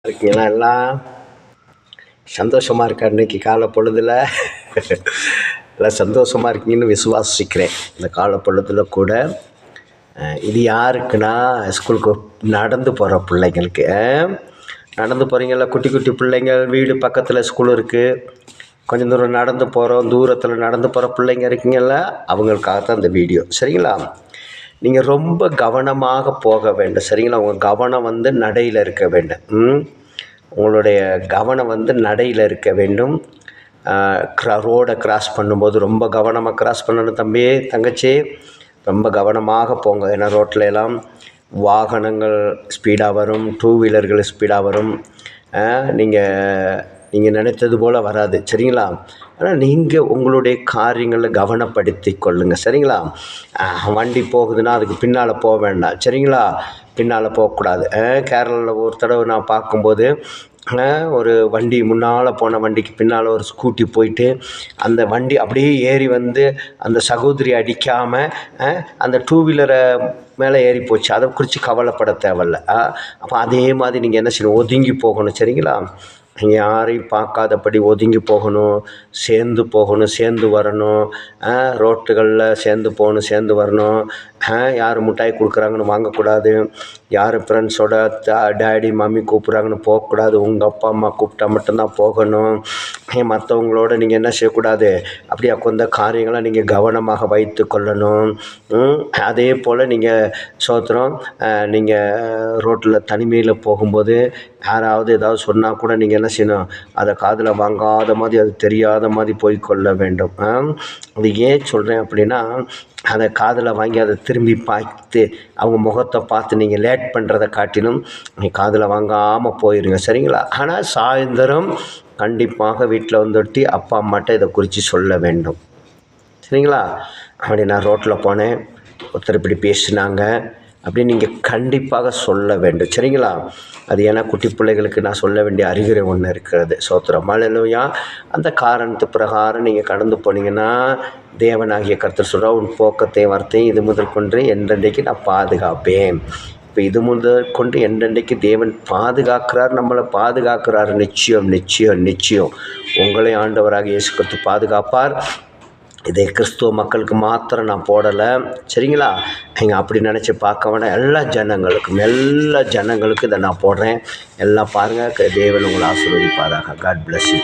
இருக்கீங்களா? எல்லாம் சந்தோஷமாக இருக்கா? இன்றைக்கி காலை பொழுதில் எல்லாம் சந்தோஷமாக இருக்கீங்கன்னு விசுவாசிக்கிறேன். இந்த காலை பொழுதில் கூட இது யாருக்குன்னா ஸ்கூலுக்கு நடந்து போகிற பிள்ளைங்களுக்கு. நடந்து போகிறீங்களா? குட்டி குட்டி பிள்ளைங்கள், வீடு பக்கத்தில் ஸ்கூல் இருக்குது, கொஞ்சம் தூரம் நடந்து போகிறோம், தூரத்தில் நடந்து போகிற பிள்ளைங்க இருக்கீங்களா? அவங்களுக்காகத்தான் இந்த வீடியோ. சரிங்களா? நீங்கள் ரொம்ப கவனமாக போக வேண்டும். சரிங்களா? உங்கள் கவனம் நடையில் இருக்க வேண்டும். உங்களுடைய கவனம் நடையில் இருக்க வேண்டும். ரோடை கிராஸ் பண்ணும்போது ரொம்ப கவனமாக கிராஸ் பண்ணணும் தம்பி, தங்கச்சி. ரொம்ப கவனமாக போங்க. ஏன்னா ரோட்டில் எல்லாம் வாகனங்கள் ஸ்பீடாக வரும், டூ வீலர்கள் ஸ்பீடாக வரும். நீங்கள் நினைத்தது போல் வராது. சரிங்களா? ஆனால் நீங்கள் உங்களுடைய காரியங்களில் கவனப்படுத்தி கொள்ளுங்கள். சரிங்களா? வண்டி போகுதுன்னா அதுக்கு பின்னால் போக வேண்டாம். சரிங்களா? பின்னால் போகக்கூடாது. கேரளாவில் ஒரு தடவை நான் பார்க்கும்போது ஒரு வண்டி, முன்னால் போன வண்டிக்கு பின்னால் ஒரு ஸ்கூட்டி போயிட்டு அந்த வண்டி அப்படியே ஏறி அந்த சகோதரி அடிக்காமல் அந்த டூ வீலரை மேலே ஏறி போச்சு. அதை குறித்து கவலைப்பட தேவையில்ல. அப்போ அதே மாதிரி நீங்கள் என்ன செய்யணும்? ஒதுங்கி போகணும். சரிங்களா? நீங்கள் யாரையும் பார்க்காதபடி ஒதுங்கி போகணும், சேர்ந்து போகணும், சேர்ந்து வரணும். ரோட்டுகளில் சேர்ந்து போகணும், சேர்ந்து வரணும். யார் மிட்டாய் கொடுக்குறாங்கன்னு வாங்கக்கூடாது. யார் ஃப்ரெண்ட்ஸோட டேடி மம்மி கூப்பிட்றாங்கன்னு போகக்கூடாது. உங்கள் அப்பா அம்மா கூப்பிட்டா மட்டும்தான் போகணும். மற்றவங்களோட நீங்கள் என்ன செய்யக்கூடாது? அப்படியே கொஞ்ச காரியங்களை நீங்கள் கவனமாக வைத்து கொள்ளணும். அதே போல் நீங்கள் நீங்கள் ரோட்டில் தனிமையில் போகும்போது யாராவது ஏதாவது சொன்னால் கூட நீங்கள் என்ன செய்யணும்? அதை காதில் வாங்காத மாதிரி, அது தெரியாத மாதிரி போய் கொள்ள வேண்டும். அது ஏன் சொல்கிறேன் அப்படின்னா, அதை காதில் வாங்கி அதை திரும்பி பார்த்து அவங்க முகத்தை பார்த்து நீங்கள் லேட் பண்ணுறதை காட்டிலும் நீங்கள் காதில் வாங்காமல் போயிடுங்க. சரிங்களா? ஆனால் சாயந்தரம் கண்டிப்பாக வீட்டில் வந்துட்டு அப்பா அம்மாட்ட இதை குறித்து சொல்ல வேண்டும். சரிங்களா? அப்படி நான் ரோட்டில் போனேன், ஒருத்தர் இப்படி பேசினாங்க அப்படின்னு நீங்கள் கண்டிப்பாக சொல்ல வேண்டும். சரிங்களா? அது ஏன்னா குட்டி பிள்ளைகளுக்கு நான் சொல்ல வேண்டிய அறிகுறி ஒன்று இருக்கிறது. சோத்திரம். அல்லேலூயா. அந்த காரணத்து பிரகாரம் நீங்கள் கடந்து போனீங்கன்னா தேவனாகிய கர்த்தர் சொல்கிறார், உன் போக்கத்தை வார்த்தையும் இது முதல் கொண்டு என்றென்றைக்கு நான் பாதுகாப்பேன். இப்போ இது முதல் கொண்டு என்றென்றைக்கு தேவன் பாதுகாக்கிறார், நம்மளை பாதுகாக்கிறார். நிச்சயம் நிச்சயம் நிச்சயம் உங்களை ஆண்டவராக இயேசு கிறிஸ்து பாதுகாப்பார். இதை கிறிஸ்துவ மக்களுக்கு மாத்திரம் நான் போடலை. சரிங்களா? நீங்கள் அப்படி நினச்சி பார்க்க வேண்டாம். எல்லா ஜனங்களுக்கும் இதை நான் போடுறேன். எல்லாம் பாருங்கள். தேவன் உங்களை ஆசீர்வதிப்பாராக. God bless you.